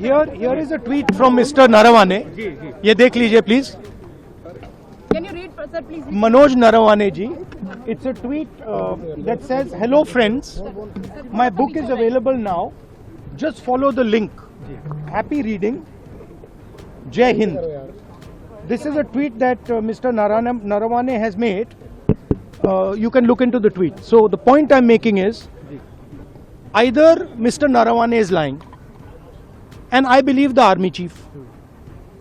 here is a tweet from Mr. Narawane. ये देख लीजिए please. Can you read, sir, please? Manoj Narawane ji. It's a tweet that says, "Hello friends, my book is available now. Just follow the link. Happy reading. Jai Hind." This is a tweet that Mr. Narawane has made. You can look into the tweet. So the point I'm making is, either Mr. Narawane is lying, and I believe the army chief.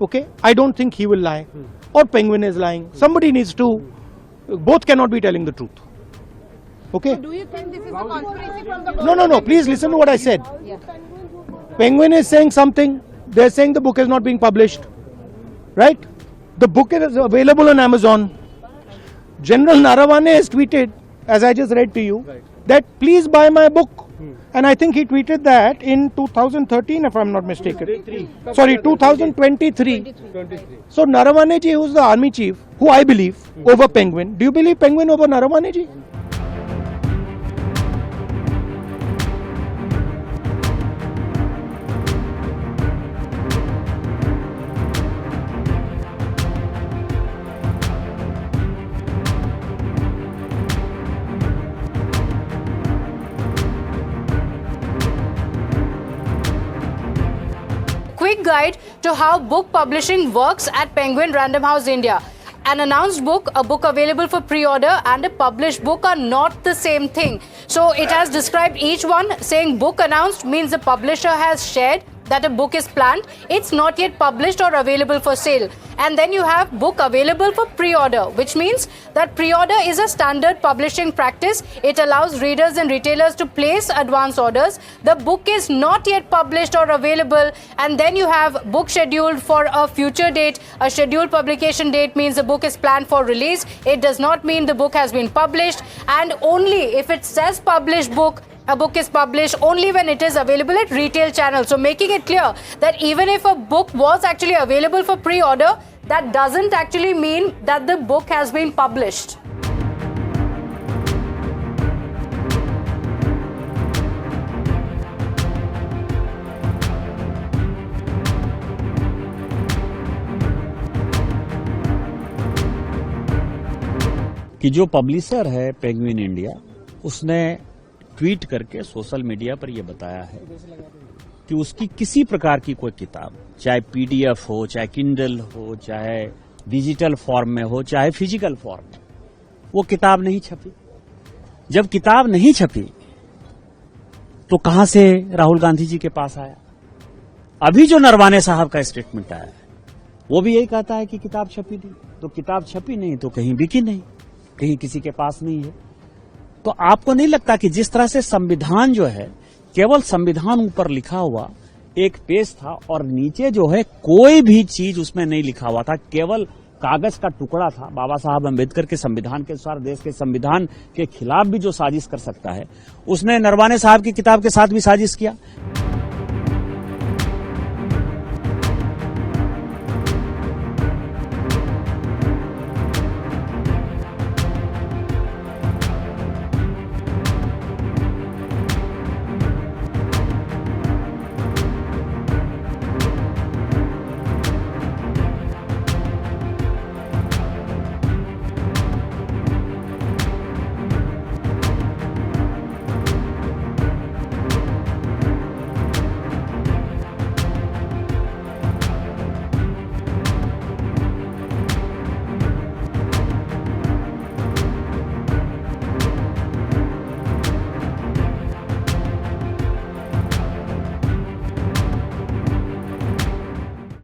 Okay, I don't think he will lie, or Penguin is lying. Somebody needs to. Both cannot be telling the truth. Okay. Do you think this is a conspiracy from the No. Please listen to what I said. Penguin is saying something. They're saying the book is not being published. Right? The book is available on Amazon. General Narawane has tweeted, as I just read to you, that please buy my book. And I think he tweeted that in 2013, if I'm not mistaken. Sorry, 2023. So Narawane ji, who's the army chief, who I believe, over Penguin. Do you believe Penguin over Narawane ji? Quick guide to how book publishing works at Penguin Random House India. An announced book, a book available for pre-order, and a published book are not the same thing. So it has described each one, saying book announced means the publisher has shared that a book is planned. It's not yet published or available for sale. And then you have book available for pre-order, which means that pre-order is a standard publishing practice. It allows readers and retailers to place advance orders. The book is not yet published or available. And then you have book scheduled for a future date. A scheduled publication date means the book is planned for release. It does not mean the book has been published. And only if it says published book, a book is published only when it is available at retail channels. So making it clear that even if a book was actually available for pre-order, that doesn't actually mean that the book has been published. कि जो publisher है penguin India, उसने tweet करके social media पर यह बताया है कि उसकी किसी प्रकार की कोई किताब, चाहे पीडीएफ हो, चाहे किंडल हो, चाहे डिजिटल फॉर्म में हो, चाहे फिजिकल फॉर्म में, वो किताब नहीं छपी। जब किताब नहीं छपी तो कहां से राहुल गांधी जी के पास आया? अभी जो नरवाने साहब का स्टेटमेंट आया है वो भी यही कहता है कि किताब छपी नहीं। तो किताब छपी नहीं तो कहीं बिकी नहीं, कहीं किसी के पास नहीं है। तो आपको नहीं लगता कि जिस तरह से संविधान जो है केवल संविधान ऊपर लिखा हुआ एक पेज था और नीचे जो है कोई भी चीज उसमें नहीं लिखा हुआ था, केवल कागज का टुकड़ा था। बाबा साहब अम्बेडकर के संविधान के अनुसार देश के संविधान के खिलाफ भी जो साजिश कर सकता है, उसने नरवाने साहब की किताब के साथ भी साजिश किया।